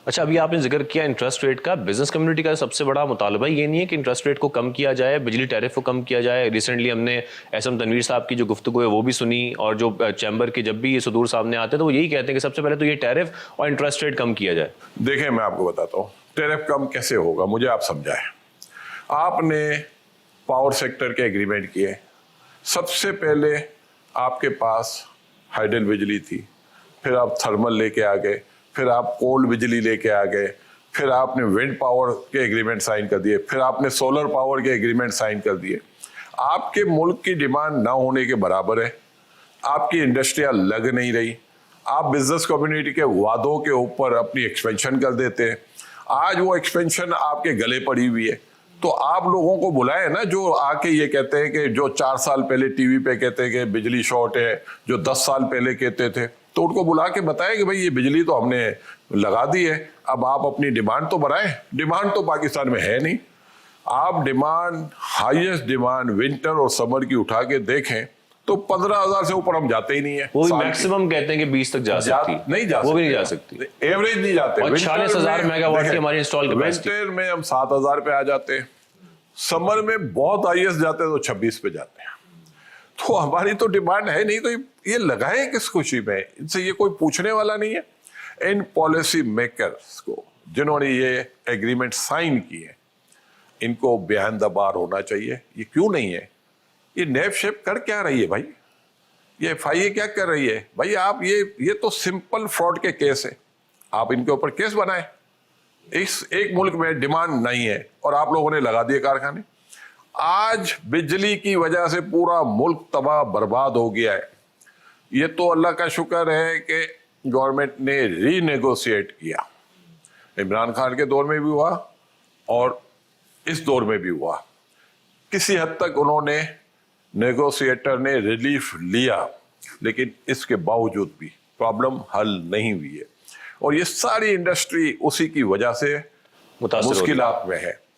اچھا، ابھی آپ نے ذکر کیا انٹرسٹ ریٹ کا. بزنس کمیونٹی کا سب سے بڑا مطالبہ یہ نہیں ہے کہ انٹرسٹ ریٹ کو کم کیا جائے, بجلی ٹیرف کو کم کیا جائے؟ ریسنٹلی ہم نے ایس ایم تنویر صاحب کی جو گفتگو ہے وہ بھی سنی, اور جو چیمبر کے جب بھی یہ صدور سامنے آتے ہیں تو وہ یہی کہتے ہیں کہ سب سے پہلے تو یہ ٹیرف اور انٹرسٹ ریٹ کم کیا جائے. دیکھیں میں آپ کو بتاتا ہوں ٹیرف کم کیسے ہوگا, مجھے آپ سمجھائیں. آپ نے پاور سیکٹر کے ایگریمنٹ کیے, سب سے پہلے آپ کے پاس ہائیڈل بجلی تھی, پھر آپ تھرمل لے کے آ گئے, پھر آپ کول بجلی لے کے آ گئے, پھر آپ نے ونڈ پاور کے ایگریمنٹ سائن کر دیے, پھر آپ نے سولر پاور کے ایگریمنٹ سائن کر دیے. آپ کے ملک کی ڈیمانڈ نہ ہونے کے برابر ہے, آپ کی انڈسٹریاں لگ نہیں رہی, آپ بزنس کمیونٹی کے وعدوں کے اوپر اپنی ایکسپینشن کر دیتے ہیں. آج وہ ایکسپینشن آپ کے گلے پڑی ہوئی ہے, تو آپ لوگوں کو بلائیں نا جو آ کے یہ کہتے ہیں کہ جو 4 سال پہلے ٹی وی پہ کہتے ہیں کہ بجلی شارٹ ہے, جو 10 سال پہلے کہتے تھے, تو ان کو بلا کے بتائیں کہ بھائی یہ بجلی تو ہم نے لگا دی ہے, اب آپ اپنی ڈیمانڈ تو بڑھائیں. ڈیمانڈ تو پاکستان میں ہے نہیں. آپ ڈیمانڈ, ہائیسٹ ڈیمانڈ ونٹر اور سمر کی اٹھا کے دیکھیں تو 15,000 سے اوپر ہم جاتے ہی نہیں ہیں. وہ میکسیمم کہتے ہیں کہ 20 تک جا سکتی, نہیں جا وہ بھی نہیں جا سکتی, ایوریج نہیں جاتے. 46,000 میگا واٹ کی ہماری انسٹال کیپیسٹی. ونٹر میں ہم 7,000 پہ آ جاتے ہیں, سمر میں بہت ہائیسٹ جاتے ہیں تو 26 پہ جاتے ہیں. تو ہماری تو ڈیمانڈ ہے نہیں, تو یہ لگائیں کس خوشی میں؟ ان سے یہ کوئی پوچھنے والا نہیں ہے. ان پالیسی میکرز کو جنہوں نے یہ ایگریمنٹ سائن کیے, ان کو بیہائنڈ دا بار ہونا چاہیے. یہ کیوں نہیں ہے؟ یہ نیب شیپ کر کیا رہی ہے بھائی؟ یہ ایف آئی اے کیا کر رہی ہے بھائی؟ آپ یہ تو سمپل فراڈ کے کیس ہے, آپ ان کے اوپر کیس بنائیں. اس ایک ملک میں ڈیمانڈ نہیں ہے اور آپ لوگوں نے لگا دیے کارخانے. آج بجلی کی وجہ سے پورا ملک تباہ برباد ہو گیا ہے. یہ تو اللہ کا شکر ہے کہ گورنمنٹ نے ری نیگوشیٹ کیا. عمران خان کے دور میں بھی ہوا اور اس دور میں بھی ہوا. کسی حد تک انہوں نے نیگوشیٹر نے ریلیف لیا, لیکن اس کے باوجود بھی پرابلم حل نہیں ہوئی ہے, اور یہ ساری انڈسٹری اسی کی وجہ سے مشکلات میں ہے.